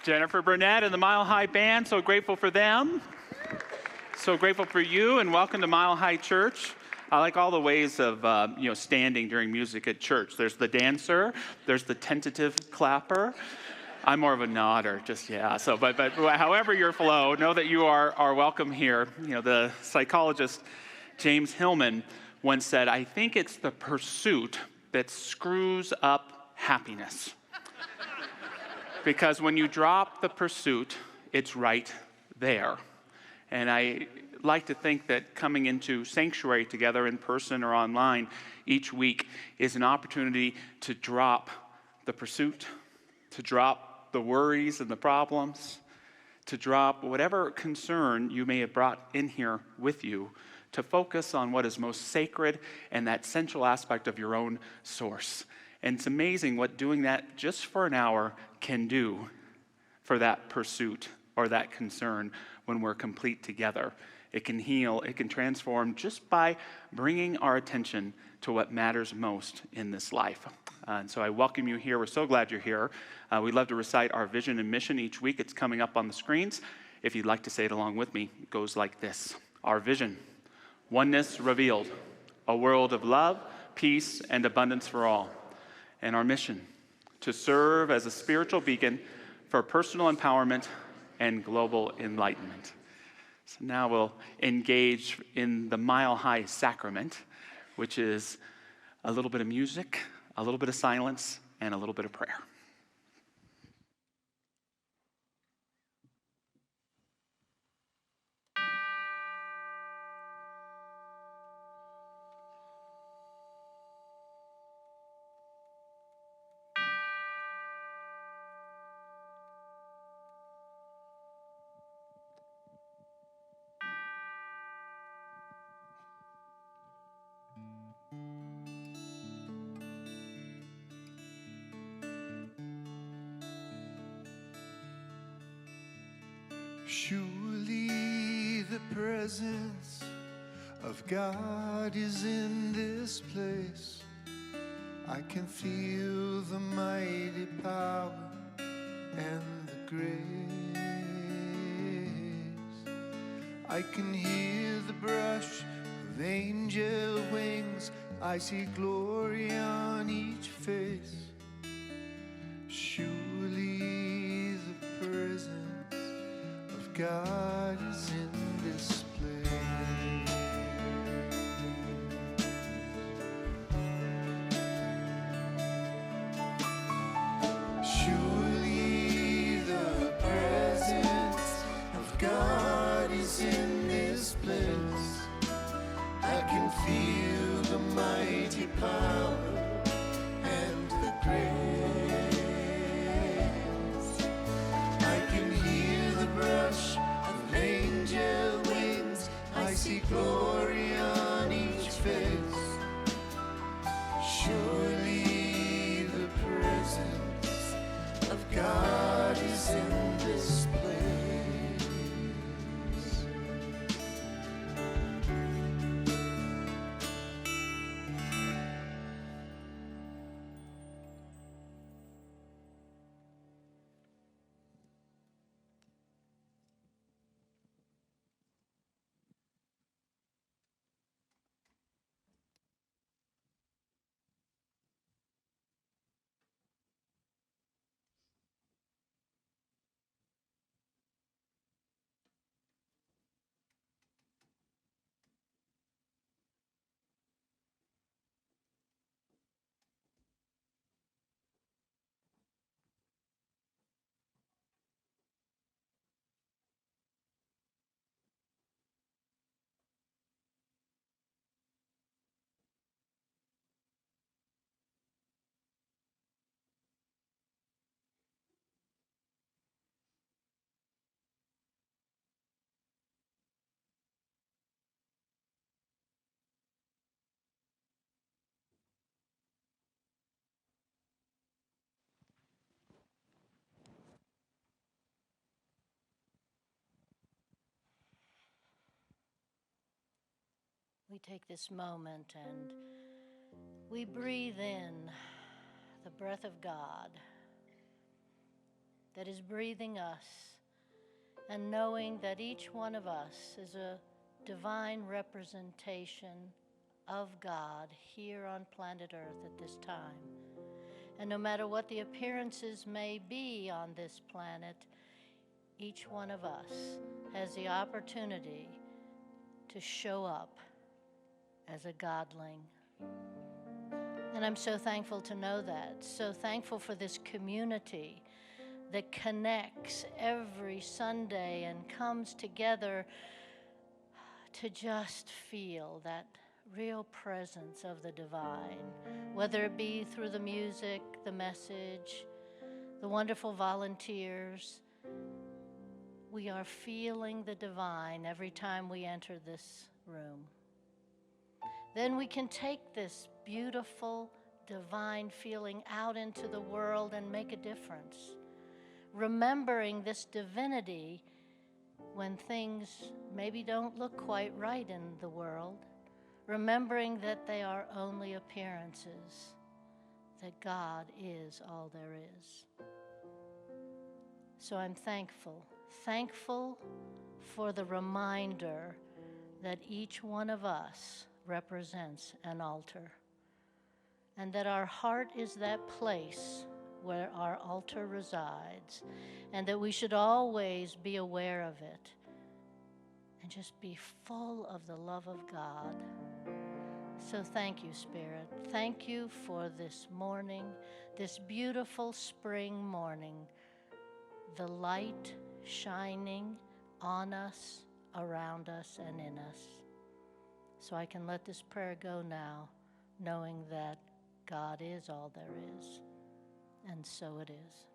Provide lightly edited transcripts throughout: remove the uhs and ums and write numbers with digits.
Jennifer Burnett and the Mile High Band, so grateful for them. So grateful for you, and welcome to Mile High Church. I like all the ways of standing during music at church. There's the dancer, there's the tentative clapper. I'm more of a nodder, So, but however your flow, know that you are welcome here. You know, the psychologist James Hillman once said, "I think it's the pursuit that screws up happiness." Because when you drop the pursuit, it's right there. And I like to think that coming into sanctuary together in person or online each week is an opportunity to drop the pursuit, to drop the worries and the problems, to drop whatever concern you may have brought in here with you, to focus on what is most sacred and that central aspect of your own source. And it's amazing what doing that just for an hour can do for that pursuit or that concern when we're complete together. It can heal, it can transform just by bringing our attention to what matters most in this life. And so I welcome you here. We're so glad you're here. We love to recite our vision and mission each week. It's coming up on the screens. If you'd like to say it along with me, it goes like this. Our vision, oneness revealed, a world of love, peace, and abundance for all. And our mission, to serve as a spiritual beacon for personal empowerment and global enlightenment. So now we'll engage in the Mile High Sacrament, which is a little bit of music, a little bit of silence, and a little bit of prayer. Surely the presence of God is in this place. I can feel the mighty power and the grace. I can hear the brush of angel wings. I see glory on each face. Surely the presence God is in this place. Surely the presence of God is in this place. I can feel the mighty power and the grace. I can hear the brush of angel wings. I see glory on each face. Surely the presence of God is in this place. We take this moment and we breathe in the breath of God. that is breathing us, and knowing that each one of us is a divine representation of God here on planet Earth at this time. And no matter what the appearances may be on this planet, each one of us has the opportunity to show up as a godling. And I'm so thankful to know that, so thankful for this community that connects every Sunday and comes together to just feel that real presence of the divine, whether it be through the music, the message, the wonderful volunteers. We are feeling the divine every time we enter this room. Then we can take this beautiful divine feeling out into the world and make a difference, remembering this divinity when things maybe don't look quite right in the world, remembering that they are only appearances, that God is all there is. So I'm thankful for the reminder that each one of us represents an altar, and that our heart is that place where our altar resides, and that we should always be aware of it and just be full of the love of God. So thank you, Spirit. Thank you for this morning, this beautiful spring morning, the light shining on us, around us, and in us. So I can let this prayer go now, knowing that God is all there is, and so it is.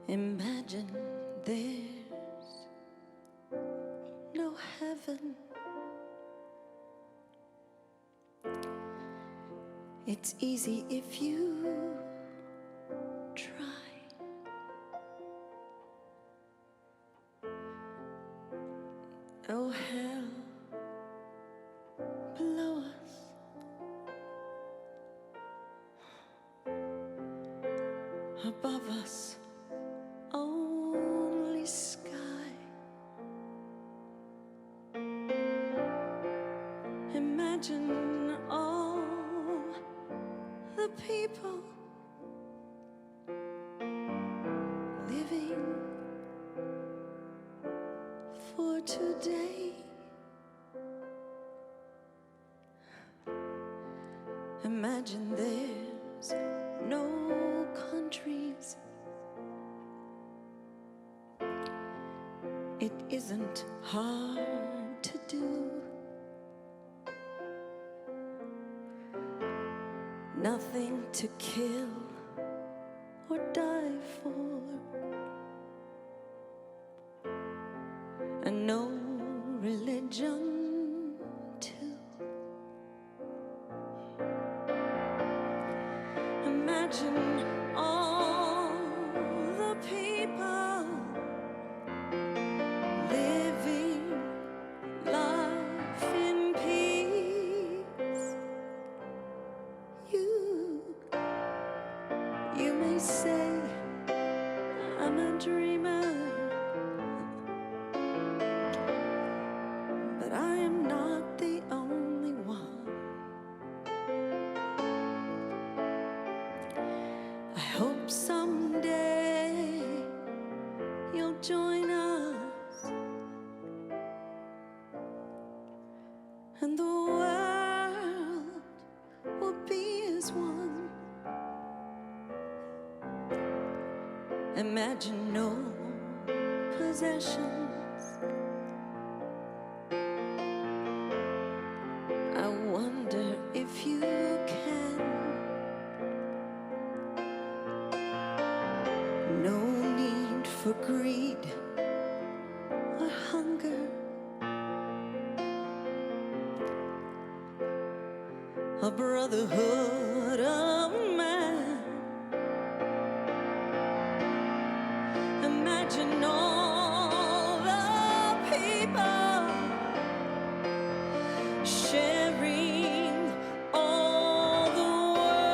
Imagine there's no heaven. It's easy if you try. Oh hell below us, above us only sky. Imagine all the people living for today. Imagine there's no countries. It isn't hard to do. Nothing to kill or die for, and no religion too. Imagine all the people living life in peace. You may say I'm a dreamer, but I am not the only one. I hope someday you'll join us, and the world will be as one. Imagine no possessions. I wonder if you can. No need for greed or hunger. brotherhood of man. Imagine all the people sharing all the world.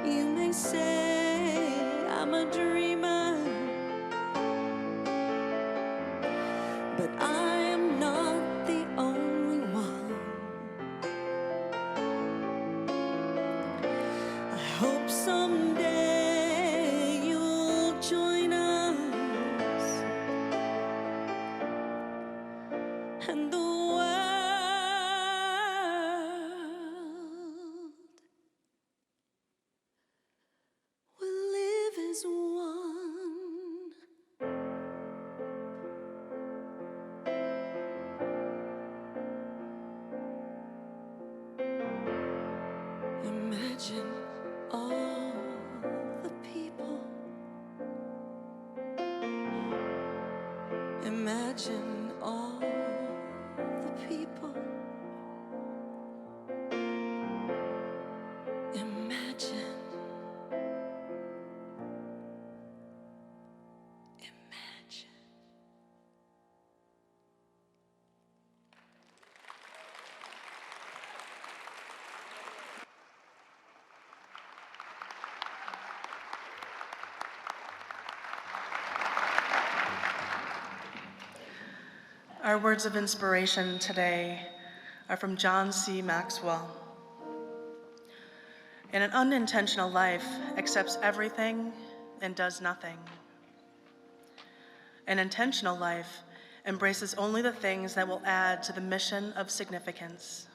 You may say I'm a dreamer, but I am not the only one. I hope someday you'll join us, and the world will live as one. Imagine all the people. Imagine all the people. Imagine. Imagine. Our words of inspiration today are from John C. Maxwell. "And an unintentional life accepts everything and does nothing. An intentional life embraces only the things that will add to the mission of significance."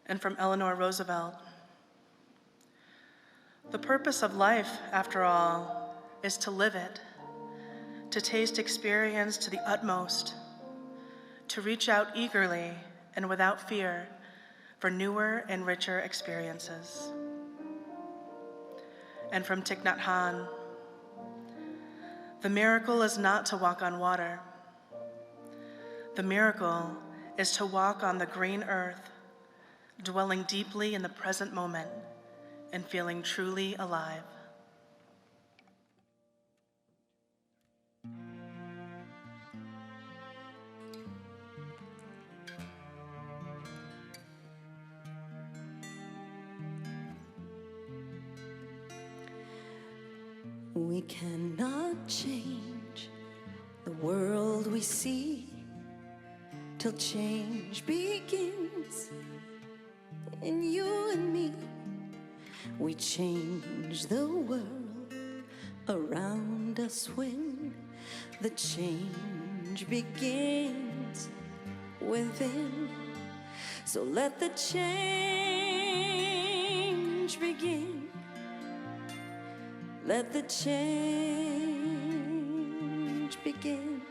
And from Eleanor Roosevelt, "The purpose of life, after all, is to live it, to taste experience to the utmost, to reach out eagerly and without fear for newer and richer experiences." And from Thich Nhat Hanh, "The miracle is not to walk on water. The miracle is to walk on the green earth, dwelling deeply in the present moment and feeling truly alive." We cannot change the world we see till change begins in you and me. We change the world around us when the change begins within. So let the change begin. Let the change begin.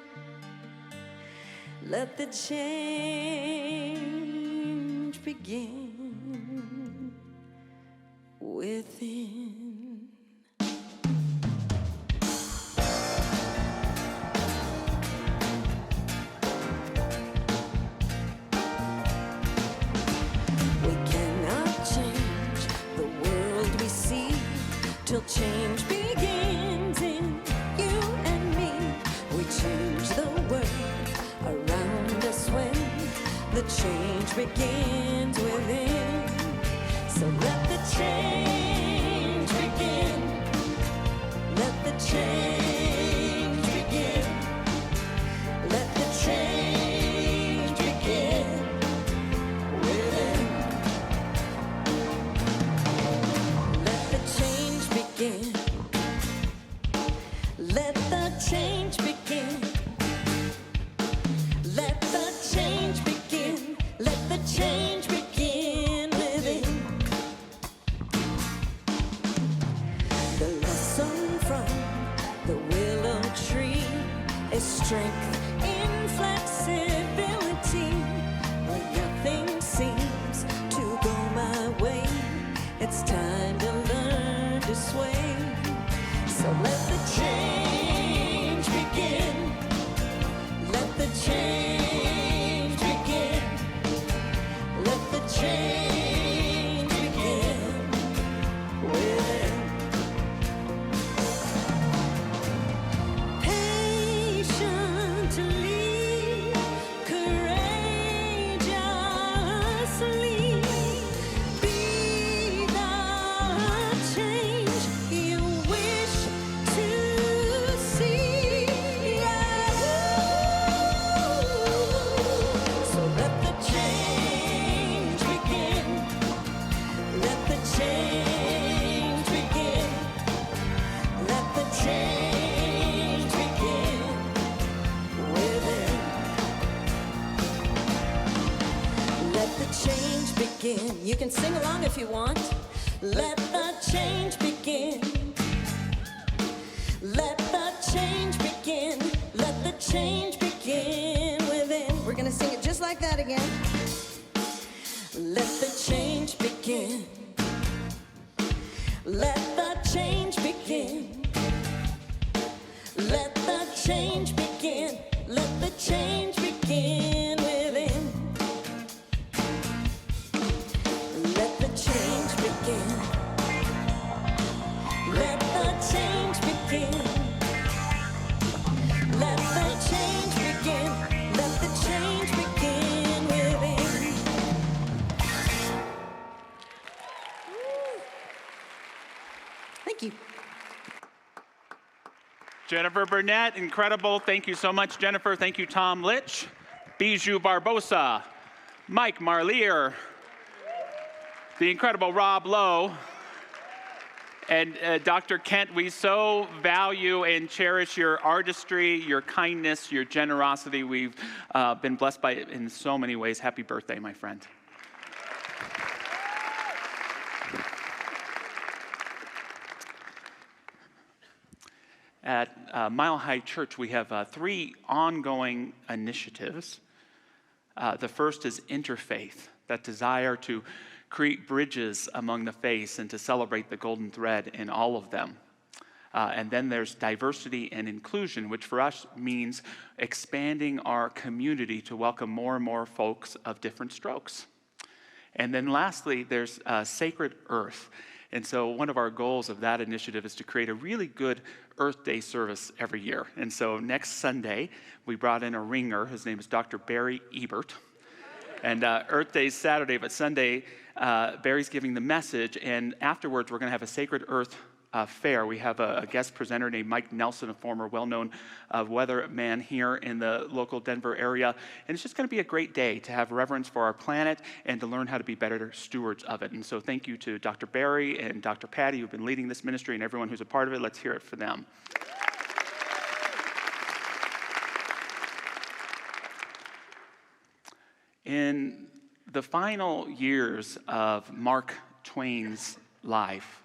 Let the change begin within. We cannot change the world we see till change begins in you and me. We change the world around us when the change begins within. So let the change begin. Let the change begin. Let the change begin within. Let the change begin. Let the change begin. Let the change begin. Let the change begin within. The lesson from the change begin. You can sing along if you want. Let the change begin. Let the change begin. Let the change begin within. We're gonna sing it just like that again. Let the change begin. Let the change begin. Let the change begin. Let the change begin within. Let the change begin. Let the change begin. Let the change begin. Let the change begin within. Thank you. Jennifer Burnett, incredible. Thank you so much, Jennifer. Thank you, Tom Litch, Bijou Barbosa, Mike Marlier, the incredible Rob Lowe, and Dr. Kent. We so value and cherish your artistry, your kindness, your generosity. We've been blessed by it in so many ways. Happy birthday, my friend. At Mile High Church, we have 3 ongoing initiatives. The first is interfaith, that desire to create bridges among the faiths and to celebrate the golden thread in all of them. And then there's diversity and inclusion, which for us means expanding our community to welcome more and more folks of different strokes. And then lastly, there's Sacred Earth. And so one of our goals of that initiative is to create a really good Earth Day service every year. And so next Sunday, we brought in a ringer. His name is Dr. Barry Ebert. And Earth Day is Saturday, but Sunday, Barry's giving the message. And afterwards, we're going to have a Sacred Earth fair. We have a guest presenter named Mike Nelson, a former well-known weatherman here in the local Denver area. And it's just going to be a great day to have reverence for our planet and to learn how to be better stewards of it. And so thank you to Dr. Barry and Dr. Patty, who've been leading this ministry, and everyone who's a part of it. Let's hear it for them. In the final years of Mark Twain's life,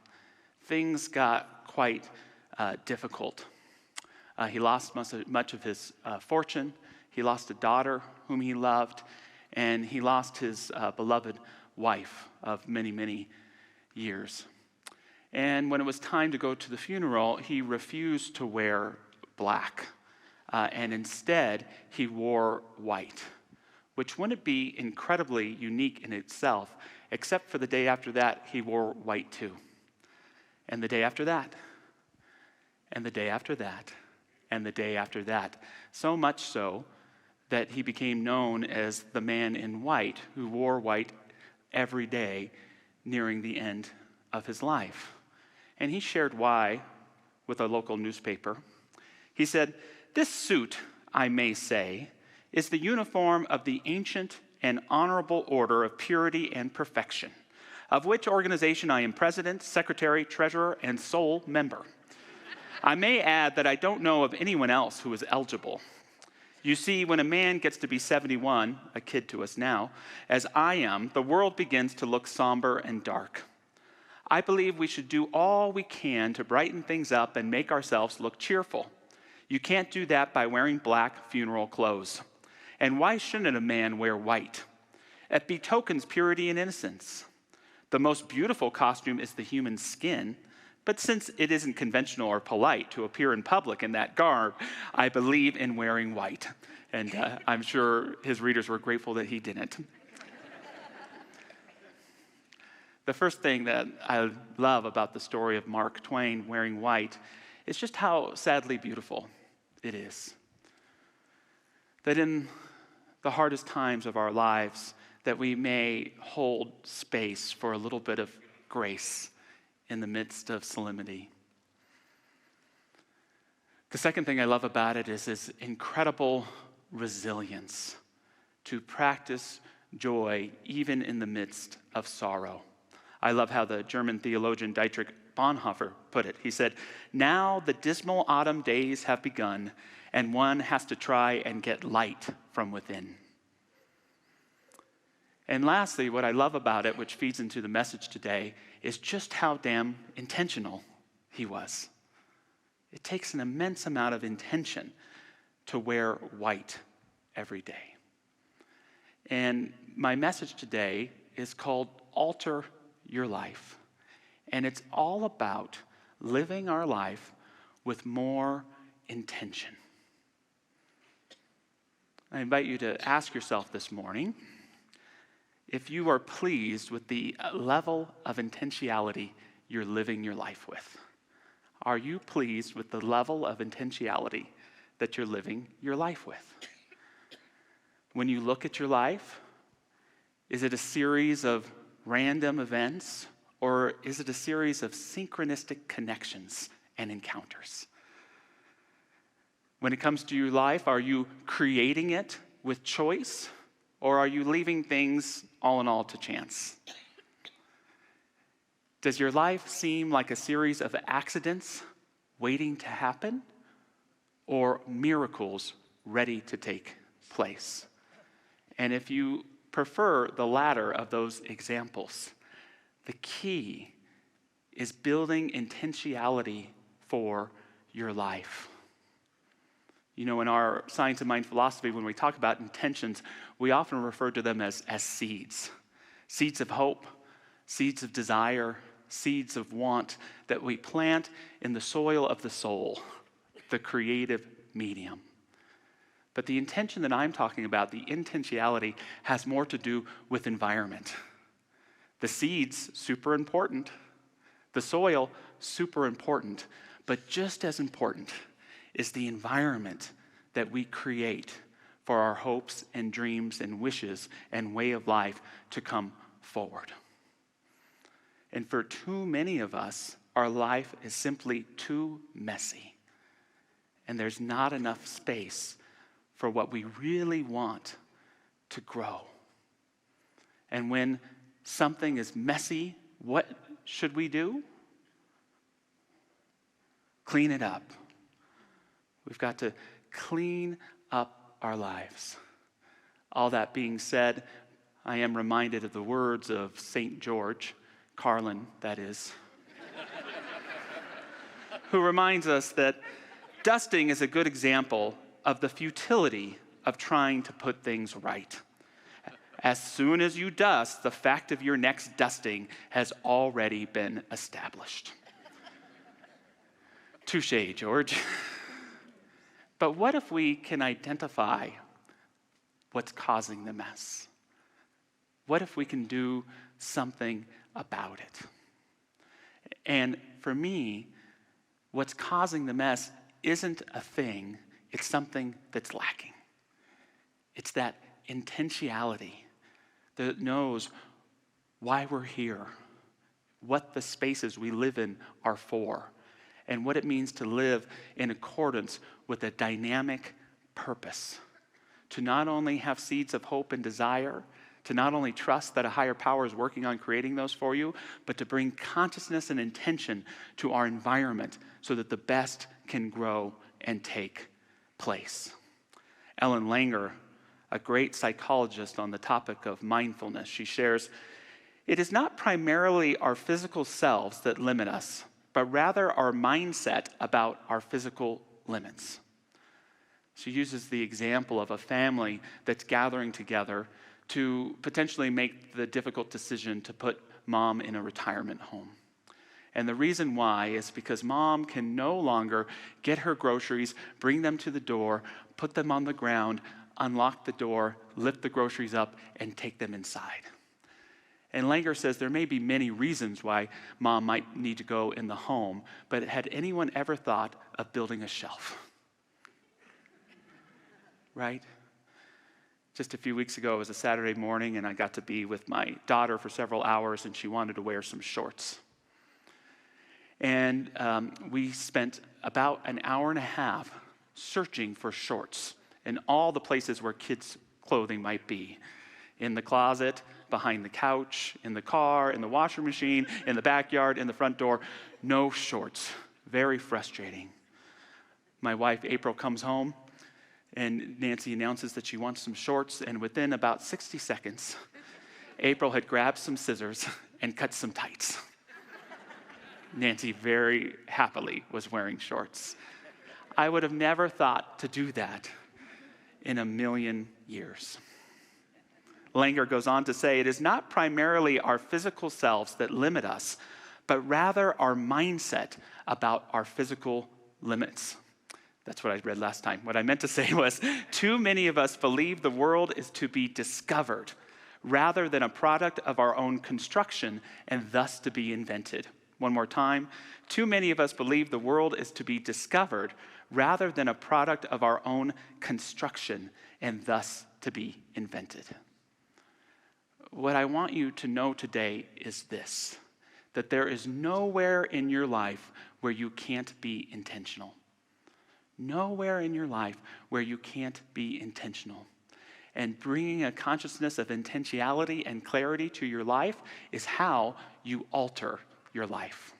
things got quite difficult. He lost much of his fortune. He lost a daughter whom he loved, and he lost his beloved wife of many, many years. And when it was time to go to the funeral, he refused to wear black, and instead he wore white, which wouldn't be incredibly unique in itself, except for the day after that, he wore white too. And the day after that, and the day after that, and the day after that. So much so that he became known as the man in white who wore white every day nearing the end of his life. And he shared why with a local newspaper. He said, "This suit, I may say, is the uniform of the ancient and honorable order of purity and perfection, of which organization I am president, secretary, treasurer, and sole member. I may add that I don't know of anyone else who is eligible. You see, when a man gets to be 71, a kid to us now, as I am, the world begins to look somber and dark. I believe we should do all we can to brighten things up and make ourselves look cheerful. You can't do that by wearing black funeral clothes. And why shouldn't a man wear white? It betokens purity and innocence. The most beautiful costume is the human skin, but since it isn't conventional or polite to appear in public in that garb, I believe in wearing white." And I'm sure his readers were grateful that he didn't. The first thing that I love about the story of Mark Twain wearing white is just how sadly beautiful it is. That in the hardest times of our lives, that we may hold space for a little bit of grace in the midst of solemnity. The second thing I love about it is this incredible resilience to practice joy even in the midst of sorrow. I love how the German theologian Dietrich Bonhoeffer put it. He said, "Now the dismal autumn days have begun, and one has to try and get light from within." And lastly, what I love about it, which feeds into the message today, is just how damn intentional he was. It takes an immense amount of intention to wear white every day. And my message today is called Alter Your Life. And it's all about living our life with more intention. I invite you to ask yourself this morning if you are pleased with the level of intentionality you're living your life with. Are you pleased with the level of intentionality that you're living your life with? When you look at your life, is it a series of random events, or is it a series of synchronistic connections and encounters? When it comes to your life, are you creating it with choice, or are you leaving things all in all to chance? Does your life seem like a series of accidents waiting to happen, or miracles ready to take place? And if you prefer the latter of those examples, the key is building intentionality for your life. You know, in our science and mind philosophy, when we talk about intentions, we often refer to them as seeds. Seeds of hope, seeds of desire, seeds of want that we plant in the soil of the soul, the creative medium. But the intention that I'm talking about, the intentionality, has more to do with environment. The seeds, super important. The soil, super important. But just as important is the environment that we create for our hopes and dreams and wishes and way of life to come forward. And for too many of us, our life is simply too messy. And there's not enough space for what we really want to grow. And when something is messy, what should we do? Clean it up. We've got to clean up our lives. All that being said, I am reminded of the words of St. George, Carlin, that is, who reminds us that dusting is a good example of the futility of trying to put things right. As soon as you dust, the fact of your next dusting has already been established. Touché, George. But what if we can identify what's causing the mess? What if we can do something about it? And for me, what's causing the mess isn't a thing, it's something that's lacking. It's that intentionality that knows why we're here, what the spaces we live in are for, and what it means to live in accordance with a dynamic purpose. To not only have seeds of hope and desire, to not only trust that a higher power is working on creating those for you, but to bring consciousness and intention to our environment so that the best can grow and take place. Ellen Langer, a great psychologist on the topic of mindfulness, she shares, "It is not primarily our physical selves that limit us, but rather our mindset about our physical limits." She uses the example of a family that's gathering together to potentially make the difficult decision to put mom in a retirement home. And the reason why is because mom can no longer get her groceries, bring them to the door, put them on the ground, unlock the door, lift the groceries up, and take them inside. And Langer says there may be many reasons why mom might need to go in the home, but had anyone ever thought of building a shelf? Right? Just a few weeks ago, it was a Saturday morning, and I got to be with my daughter for several hours, and she wanted to wear some shorts. And we spent about an hour and a half searching for shorts in all the places where kids' clothing might be. In the closet, behind the couch, in the car, in the washing machine, in the backyard, in the front door. No shorts. Very frustrating. My wife, April, comes home, and Nancy announces that she wants some shorts, and within about 60 seconds, April had grabbed some scissors and cut some tights. Nancy very happily was wearing shorts. I would have never thought to do that in a million years. Langer goes on to say, it is not primarily our physical selves that limit us, but rather our mindset about our physical limits. That's what I read last time. What I meant to say was, too many of us believe the world is to be discovered rather than a product of our own construction and thus to be invented. One more time. Too many of us believe the world is to be discovered rather than a product of our own construction and thus to be invented. What I want you to know today is this, that there is nowhere in your life where you can't be intentional. Nowhere in your life where you can't be intentional. And bringing a consciousness of intentionality and clarity to your life is how you alter your life.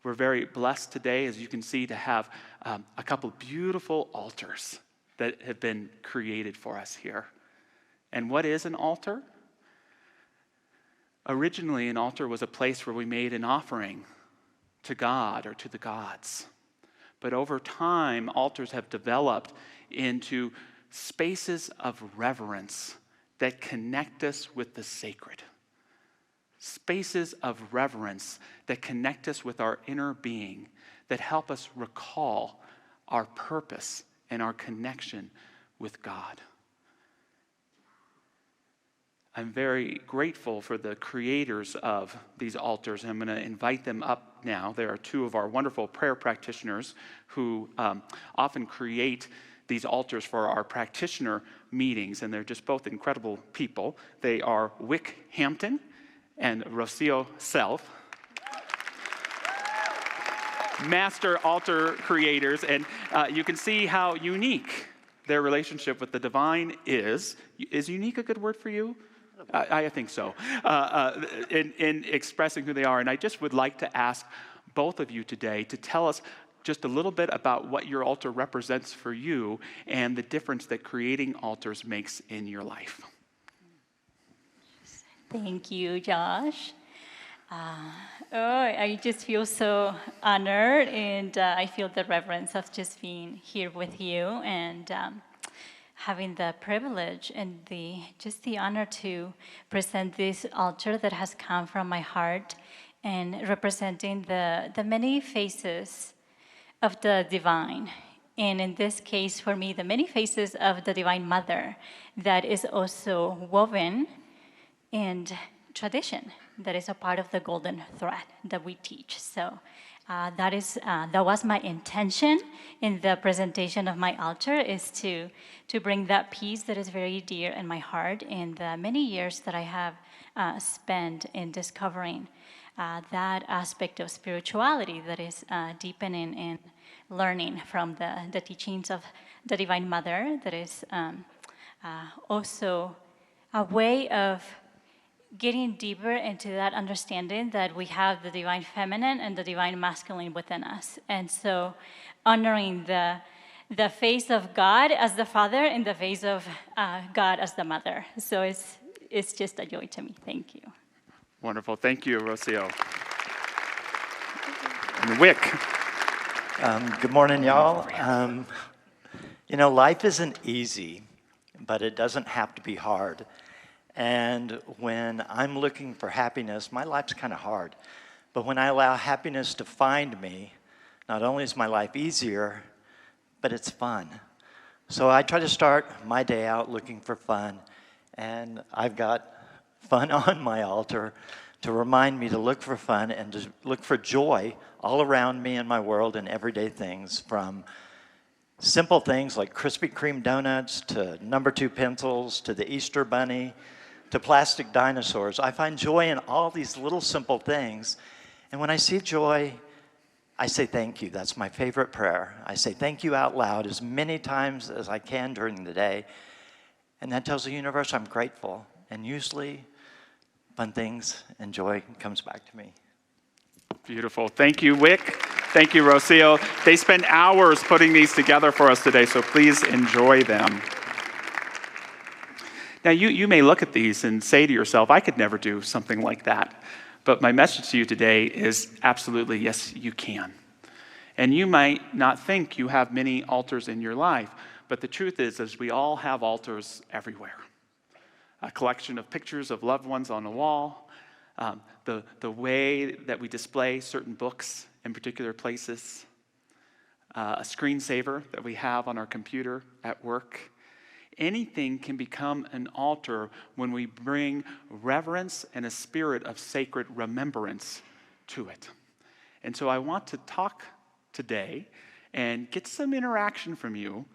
We're very blessed today, as you can see, to have a couple of beautiful altars that have been created for us here. And what is an altar? Originally, an altar was a place where we made an offering to God or to the gods. But over time, altars have developed into spaces of reverence that connect us with the sacred. Spaces of reverence that connect us with our inner being, that help us recall our purpose and our connection with God. I'm very grateful for the creators of these altars. I'm going to invite them up now. There are two of our wonderful prayer practitioners who often create these altars for our practitioner meetings, and they're just both incredible people. They are Wick Hampton and Rocio Self, master altar creators, and you can see how unique their relationship with the divine is. Is unique a good word for you? I think so, in expressing who they are. And I just would like to ask both of you today to tell us just a little bit about what your altar represents for you and the difference that creating altars makes in your life. Thank you, Josh. I just feel so honored, and I feel the reverence of just being here with you and having the privilege and the honor to present this altar that has come from my heart and representing the many faces of the divine. And in this case, for me, the many faces of the Divine Mother that is also woven in tradition, that is a part of the golden thread that we teach. So that was my intention in the presentation of my altar, is to bring that peace that is very dear in my heart in the many years that I have spent in discovering that aspect of spirituality that is deepening and learning from the teachings of the Divine Mother, that is also a way of getting deeper into that understanding that we have the divine feminine and the divine masculine within us. And so honoring the face of God as the Father and the face of God as the Mother. So it's just a joy to me. Thank you. Wonderful. Thank you, Rocio. And Wick. Good morning, y'all. Life isn't easy, but it doesn't have to be hard. And when I'm looking for happiness, my life's kind of hard. But when I allow happiness to find me, not only is my life easier, but it's fun. So I try to start my day out looking for fun. And I've got fun on my altar to remind me to look for fun and to look for joy all around me in my world and everyday things, from simple things like Krispy Kreme donuts to number 2 pencils to the Easter Bunny to plastic dinosaurs. I find joy in all these little simple things. And when I see joy, I say thank you. That's my favorite prayer. I say thank you out loud as many times as I can during the day. And that tells the universe I'm grateful. And usually fun things and joy comes back to me. Beautiful. Thank you, Wick. Thank you, Rocio. They spent hours putting these together for us today, so please enjoy them. Now, you may look at these and say to yourself, I could never do something like that. But my message to you today is absolutely, yes, you can. And you might not think you have many altars in your life, but the truth is we all have altars everywhere. A collection of pictures of loved ones on a wall, the way that we display certain books in particular places, a screensaver that we have on our computer at work. Anything can become an altar when we bring reverence and a spirit of sacred remembrance to it. And so I want to talk today and get some interaction from you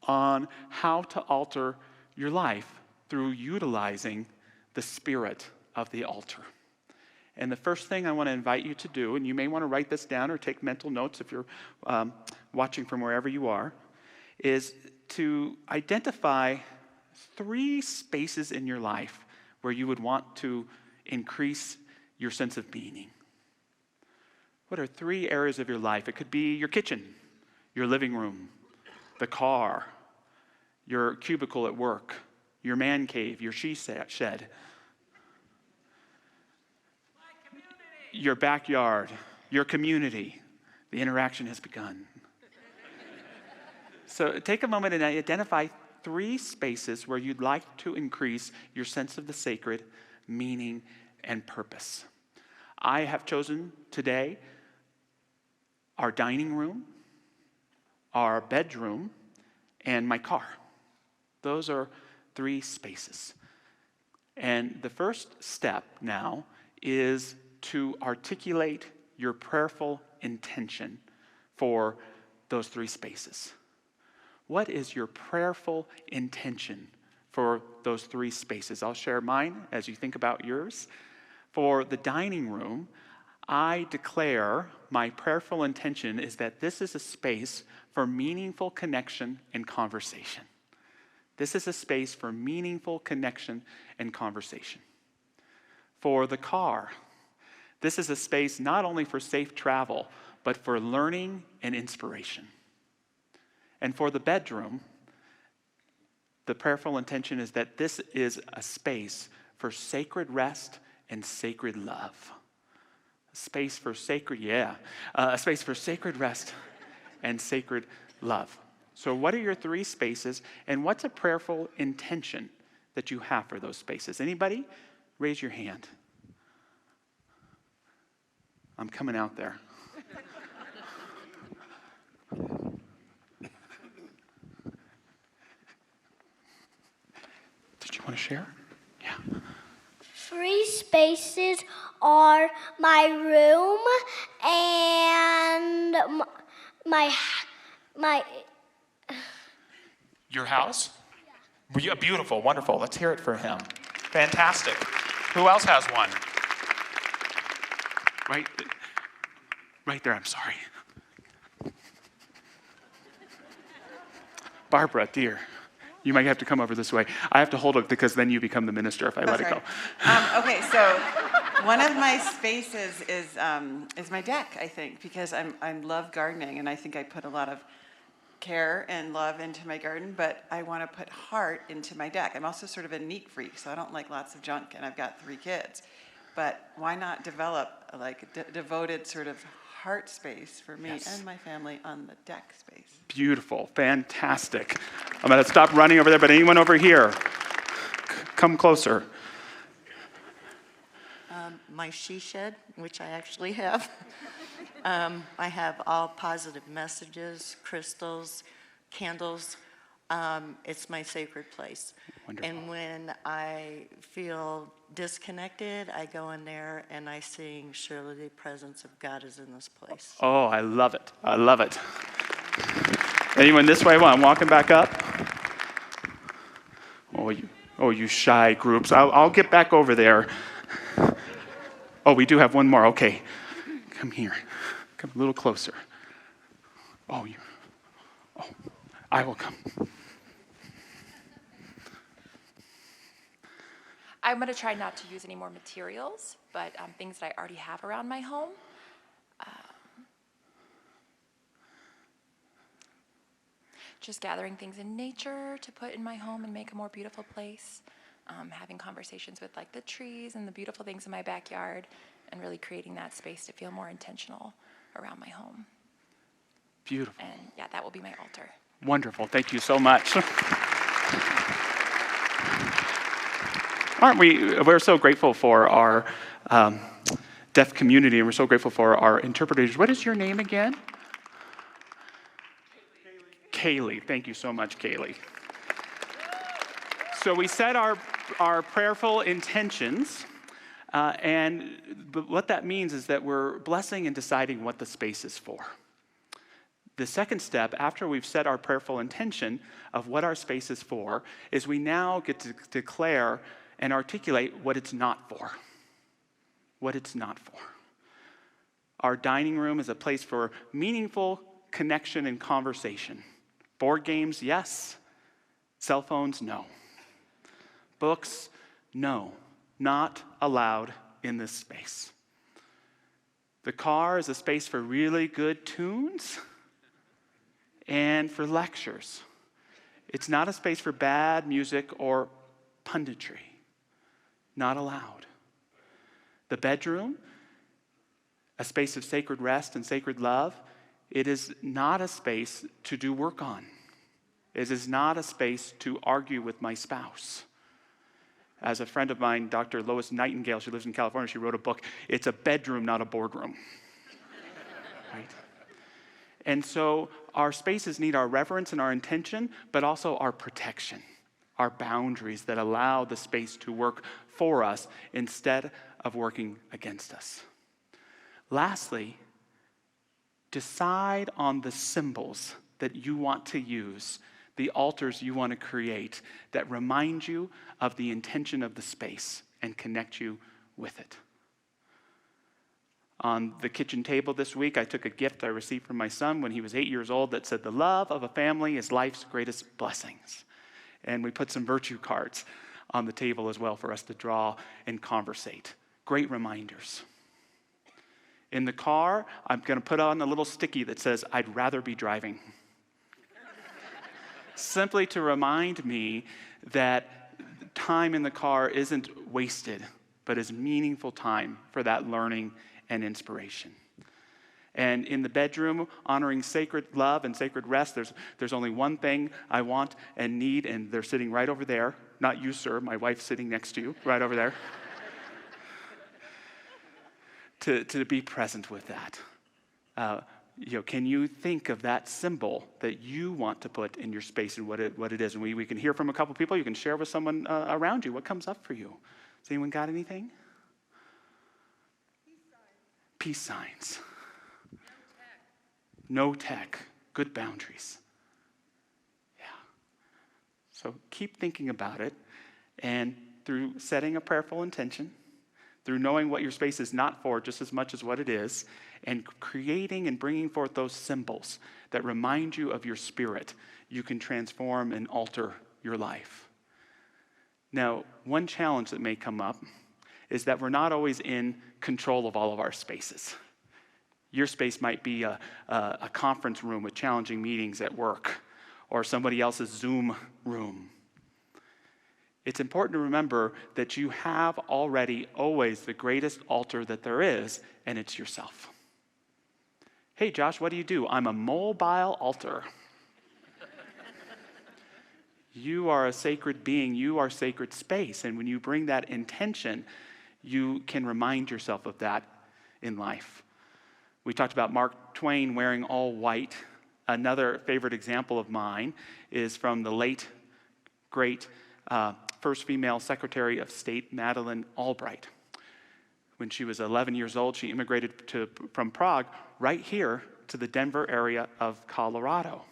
on how to alter your life through utilizing the spirit of the altar. And the first thing I want to invite you to do, and you may want to write this down or take mental notes if you're watching from wherever you are, is to identify 3 spaces in your life where you would want to increase your sense of meaning. What are 3 areas of your life? It could be your kitchen, your living room, the car, your cubicle at work, your man cave, your she shed, your backyard, your community. The interaction has begun. So take a moment and identify 3 spaces where you'd like to increase your sense of the sacred, meaning, and purpose. I have chosen today our dining room, our bedroom, and my car. Those are 3 spaces. And the first step now is to articulate your prayerful intention for those 3 spaces. What is your prayerful intention for those 3 spaces? I'll share mine as you think about yours. For the dining room, I declare my prayerful intention is that this is a space for meaningful connection and conversation. This is a space for meaningful connection and conversation. For the car, this is a space not only for safe travel, but for learning and inspiration. And for the bedroom, the prayerful intention is that this is a space for sacred rest and sacred love. A space for sacred rest and sacred love. So what are your 3 spaces, and what's a prayerful intention that you have for those spaces? Anybody? Raise your hand. I'm coming out there. Did you want to share? Yeah. 3 spaces are my room and my Your house? Yeah. Beautiful, wonderful. Let's hear it for him. Fantastic. Who else has one? Right there, I'm sorry. Barbara, dear, you might have to come over this way. I have to hold it because then you become the minister if I let it go. Okay, so one of my spaces is my deck, I think, because I love gardening, and I think I put a lot of care and love into my garden, but I want to put heart into my deck. I'm also sort of a neat freak, so I don't like lots of junk, and I've got 3 kids. But why not develop like a devoted sort of heart space for me and my family on the deck space? Beautiful, fantastic. I'm going to stop running over there, but anyone over here, come closer. My she shed, which I actually have. I have all positive messages, crystals, candles. It's my sacred place. Wonderful. And when I feel disconnected, I go in there and I sing, "Surely the presence of God is in this place." Oh, I love it. I love it. Anyone this way? Well, I'm walking back up. Oh, you shy groups. I'll get back over there. Oh, we do have one more. Okay. Come here. Come a little closer. Oh, I will come. I'm going to try not to use any more materials, but things that I already have around my home. Just gathering things in nature to put in my home and make a more beautiful place. having conversations with like the trees and the beautiful things in my backyard, and really creating that space to feel more intentional around my home. Beautiful. And yeah, that will be my altar. Wonderful. Thank you so much. Aren't we? We're so grateful for our deaf community, and we're so grateful for our interpreters. What is your name again? Kaylee. Thank you so much, Kaylee. So we set our prayerful intentions, but what that means is that we're blessing and deciding what the space is for. The second step, after we've set our prayerful intention of what our space is for, is we now get to declare and articulate what it's not for. What it's not for. Our dining room is a place for meaningful connection and conversation. Board games, yes. Cell phones, no. Books, no. Not allowed in this space. The car is a space for really good tunes and for lectures. It's not a space for bad music or punditry. Not allowed. The bedroom, a space of sacred rest and sacred love, it is not a space to do work on. It is not a space to argue with my spouse. As a friend of mine, Dr. Lois Nightingale, she lives in California, she wrote a book, it's a bedroom, not a boardroom. Right? And so our spaces need our reverence and our intention, but also our protection, our boundaries that allow the space to work for us instead of working against us. Lastly, decide on the symbols that you want to use, the altars you want to create that remind you of the intention of the space and connect you with it. On the kitchen table this week, I took a gift I received from my son when he was 8 years old that said, "The love of a family is life's greatest blessings." And we put some virtue cards on the table as well for us to draw and conversate. Great reminders. In the car, I'm going to put on a little sticky that says, "I'd rather be driving." Simply to remind me that time in the car isn't wasted, but is meaningful time for that learning and inspiration. And in the bedroom, honoring sacred love and sacred rest, there's only one thing I want and need, and they're sitting right over there. Not you, sir. My wife's sitting next to you, right over there. To be present with that. Can you think of that symbol that you want to put in your space and what it is? And we can hear from a couple people. You can share with someone around you. What comes up for you? Has anyone got anything? Peace signs. No tech. Good boundaries. Yeah. So keep thinking about it, and through setting a prayerful intention, through knowing what your space is not for just as much as what it is, and creating and bringing forth those symbols that remind you of your spirit, you can transform and alter your life. Now, one challenge that may come up is that we're not always in control of all of our spaces. Your space might be a conference room with challenging meetings at work, or somebody else's Zoom room. It's important to remember that you have already always the greatest altar that there is, and it's yourself. Hey, Josh, what do? I'm a mobile altar. You are a sacred being. You are sacred space. And when you bring that intention, you can remind yourself of that in life. We talked about Mark Twain wearing all white. Another favorite example of mine is from the late, great first female Secretary of State, Madeleine Albright. When she was 11 years old, she immigrated from Prague right here to the Denver area of Colorado.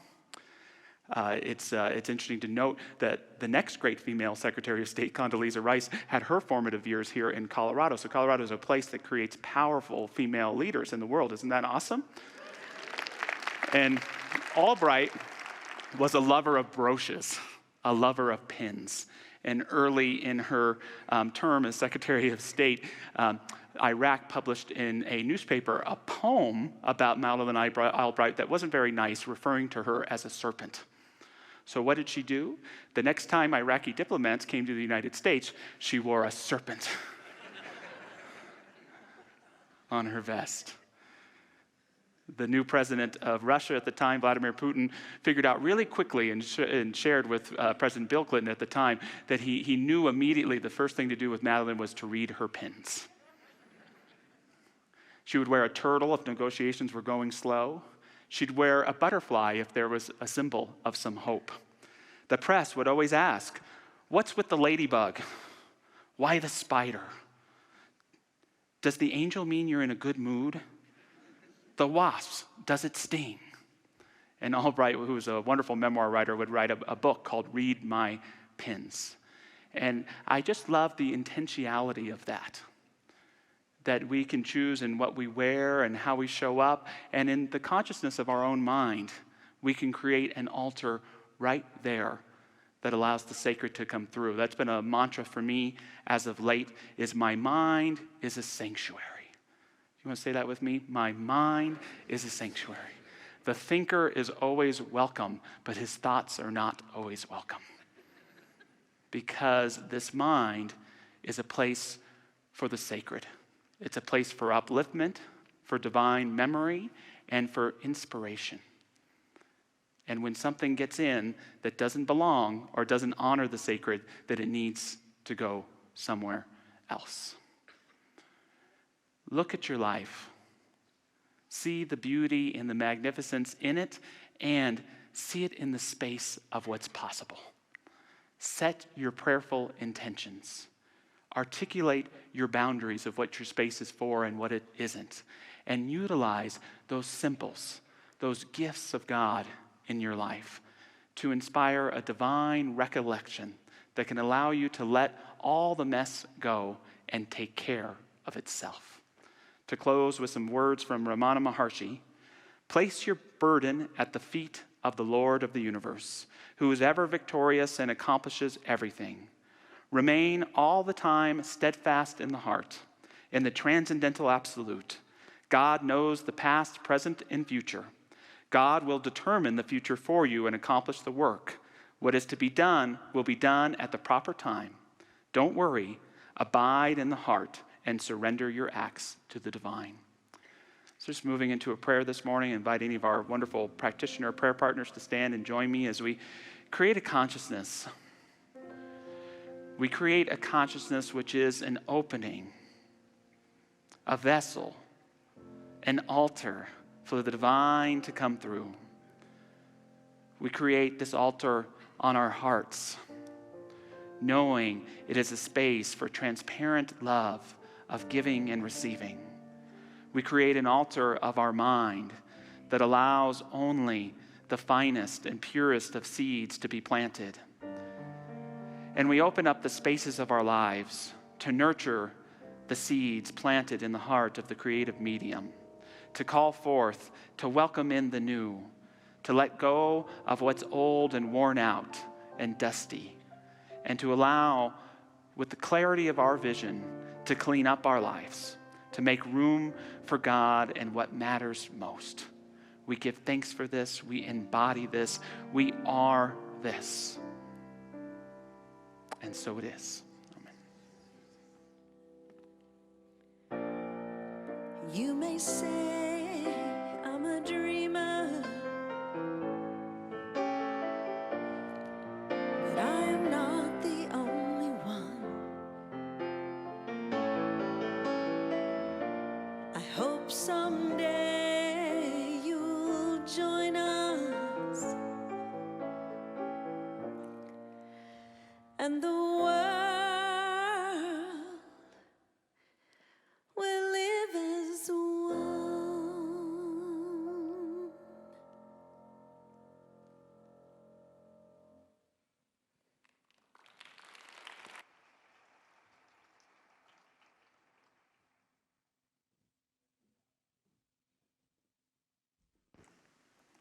It's interesting to note that the next great female Secretary of State, Condoleezza Rice, had her formative years here in Colorado. So Colorado is a place that creates powerful female leaders in the world. Isn't that awesome? And Albright was a lover of brooches, a lover of pins. And early in her term as Secretary of State, Iraq published in a newspaper a poem about Madeleine Albright that wasn't very nice, referring to her as a serpent. So what did she do? The next time Iraqi diplomats came to the United States, she wore a serpent on her vest. The new president of Russia at the time, Vladimir Putin, figured out really quickly and shared with President Bill Clinton at the time that he knew immediately the first thing to do with Madeline was to read her pins. She would wear a turtle if negotiations were going slow. She'd wear a butterfly if there was a symbol of some hope. The press would always ask, "What's with the ladybug? Why the spider? Does the angel mean you're in a good mood? The wasps, does it sting?" And Albright, who was a wonderful memoir writer, would write a book called Read My Pins. And I just love the intentionality of that we can choose in what we wear and how we show up. And in the consciousness of our own mind, we can create an altar right there that allows the sacred to come through. That's been a mantra for me as of late, is my mind is a sanctuary. You want to say that with me? My mind is a sanctuary. The thinker is always welcome, but his thoughts are not always welcome. Because this mind is a place for the sacred. It's a place for upliftment, for divine memory, and for inspiration. And when something gets in that doesn't belong or doesn't honor the sacred, that it needs to go somewhere else. Look at your life. See the beauty and the magnificence in it, and see it in the space of what's possible. Set your prayerful intentions. Articulate your boundaries of what your space is for and what it isn't. And utilize those symbols, those gifts of God in your life to inspire a divine recollection that can allow you to let all the mess go and take care of itself. To close with some words from Ramana Maharshi, place your burden at the feet of the Lord of the universe, who is ever victorious and accomplishes everything. Remain all the time steadfast in the heart, in the transcendental absolute. God knows the past, present, and future. God will determine the future for you and accomplish the work. What is to be done will be done at the proper time. Don't worry, abide in the heart and surrender your acts to the divine. So just moving into a prayer this morning, invite any of our wonderful practitioner prayer partners to stand and join me as we create a consciousness. We create a consciousness which is an opening, a vessel, an altar for the divine to come through. We create this altar on our hearts, knowing it is a space for transparent love of giving and receiving. We create an altar of our mind that allows only the finest and purest of seeds to be planted. And we open up the spaces of our lives to nurture the seeds planted in the heart of the creative medium, to call forth, to welcome in the new, to let go of what's old and worn out and dusty, and to allow, with the clarity of our vision, to clean up our lives, to make room for God and what matters most. We give thanks for this. We embody this. We are this. And so it is. Amen. You may say I'm a dreamer, but I am not the only one. I hope someday you'll join us, and the world will live as one.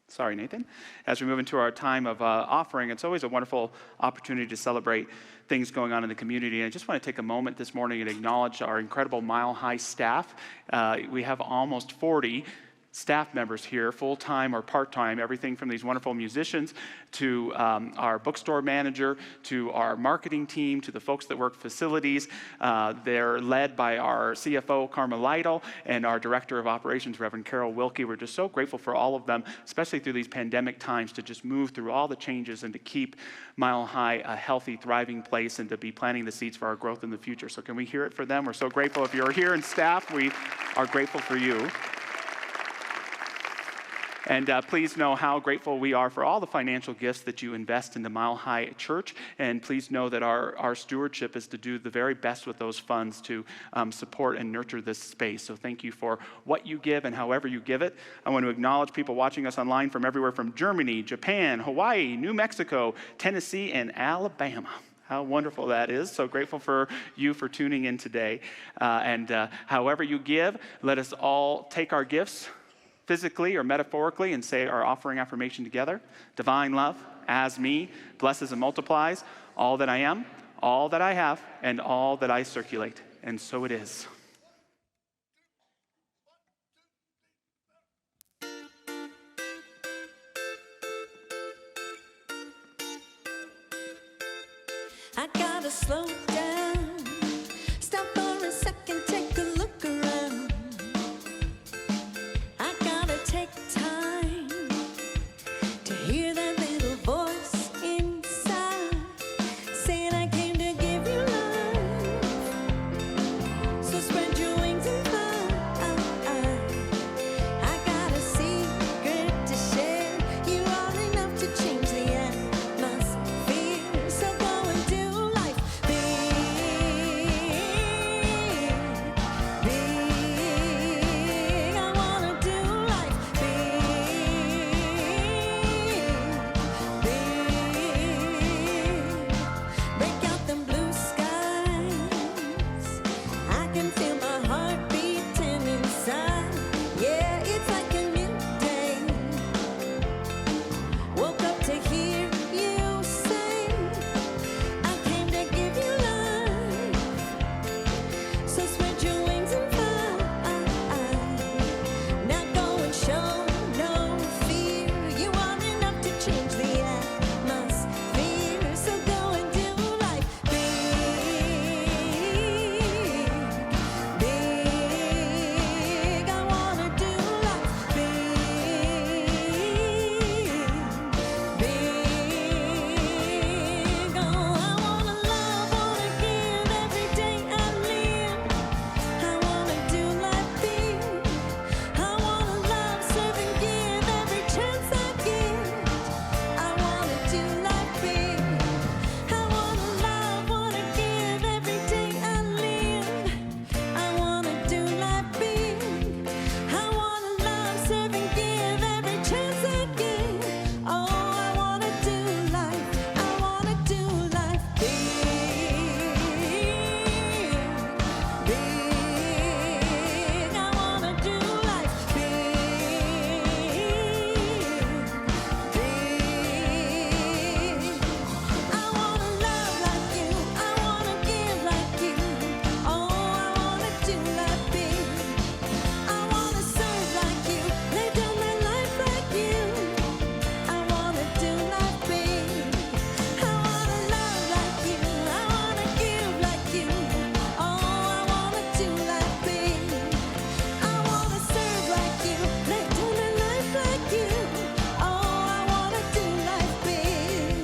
Sorry, Nathan. As we move into our time of offering, it's always a wonderful opportunity to celebrate things going on in the community. And I just want to take a moment this morning and acknowledge our incredible Mile High staff. We have almost 40 staff members here, full-time or part-time, everything from these wonderful musicians to our bookstore manager, to our marketing team, to the folks that work facilities. They're led by our CFO, Karma Lytle, and our Director of Operations, Reverend Carol Wilkie. We're just so grateful for all of them, especially through these pandemic times, to just move through all the changes and to keep Mile High a healthy, thriving place and to be planting the seeds for our growth in the future. So can we hear it for them? We're so grateful. If you're here and staff, we are grateful for you. And please know how grateful we are for all the financial gifts that you invest into Mile High Church. And please know that our stewardship is to do the very best with those funds to support and nurture this space. So thank you for what you give and however you give it. I want to acknowledge people watching us online from everywhere from Germany, Japan, Hawaii, New Mexico, Tennessee, and Alabama. How wonderful that is. So grateful for you for tuning in today. And however you give, let us all take our gifts physically or metaphorically and say our offering affirmation together. Divine love, as me, blesses and multiplies all that I am, all that I have, and all that I circulate. And so it is. I gotta slow down, stop for a second, take a look around. I gotta take time to hear that little voice inside saying I came to give you life. So spread your wings and fly. I got a secret to share. You are enough to change the atmosphere. So go and do life big, big. I wanna do life big, big. Break out them blue skies. I can feel my heart beating inside. Yeah, it's like a new day. Woke up to hear you say, I came to give you life. So spread your wings and fly. Now go and show no fear. You are enough to change the atmosphere. So go and do life big, big. I wanna do life big, big. Oh, I wanna love, wanna give every day I live. I wanna do life big. I wanna love, serve, and give every chance I get. I wanna do life big. I wanna love, wanna give every day I live. I wanna do life big. I wanna love, serve, and give every chance I get. Oh, I wanna do life. I wanna do life big, big. I wanna do life big, big. I wanna love like you. I wanna give like you. Oh, I wanna do life big. I wanna serve like you. Lay down my life like you. I wanna do life big. I wanna love like you. I wanna give like you. Oh, I wanna do life big. I wanna serve like you. Lay down my life like you. Oh, I wanna do life big.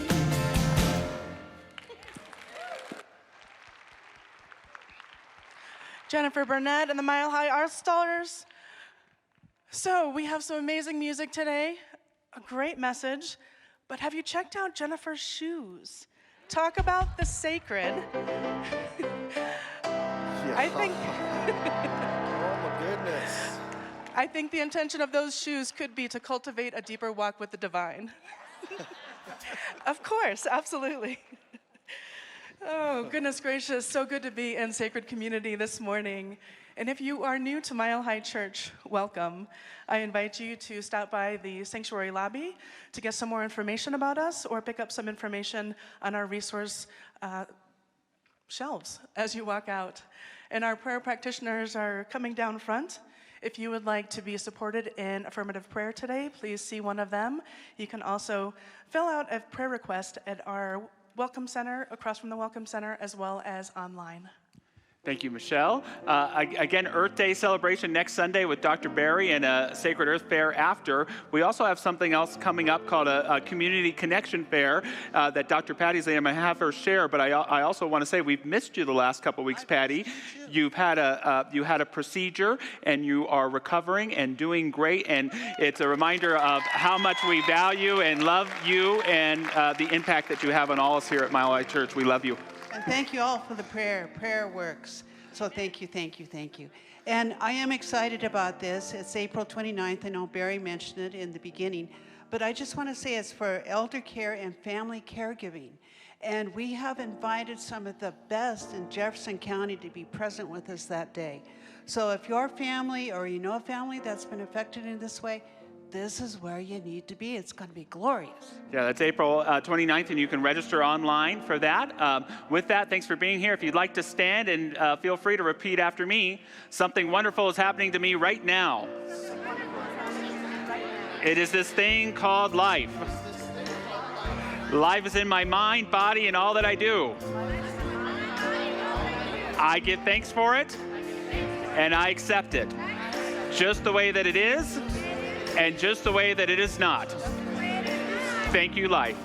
Jennifer Burnett and the Mile High Art Stars. So we have some amazing music today, a great message, but have you checked out Jennifer's shoes? Talk about the sacred. I think Oh my goodness. I think the intention of those shoes could be to cultivate a deeper walk with the divine. Of course, absolutely. Oh, goodness gracious, so good to be in sacred community this morning. And if you are new to Mile High Church, welcome. I invite you to stop by the sanctuary lobby to get some more information about us or pick up some information on our resource shelves as you walk out. And our prayer practitioners are coming down front, If you would like to be supported in affirmative prayer today, please see one of them. You can also fill out a prayer request at our Welcome Center, across from the Welcome Center, as well as online. Thank you, Michelle. Again, Earth Day celebration next Sunday with Dr. Barry and a Sacred Earth Fair after. We also have something else coming up called a Community Connection Fair that Dr. Patty's going to have her share. But I also want to say we've missed you the last couple weeks, Patty. You had a procedure and you are recovering and doing great. And it's a reminder of how much we value and love you and the impact that you have on all us here at Mile High Church. We love you. And thank you all for the prayer. Prayer works. So thank you, thank you, thank you. And I am excited about this. It's April 29th. I know Barry mentioned it in the beginning. But I just want to say it's for elder care and family caregiving. And we have invited some of the best in Jefferson County to be present with us that day. So if your family or you know a family that's been affected in this way, this is where you need to be. It's going to be glorious. Yeah, that's April 29th, and you can register online for that. With that, thanks for being here. If you'd like to stand, and feel free to repeat after me. Something wonderful is happening to me right now. It is this thing called life. Life is in my mind, body, and all that I do. I give thanks for it, and I accept it. Just the way that it is, and just the way that it is not. Thank you, life.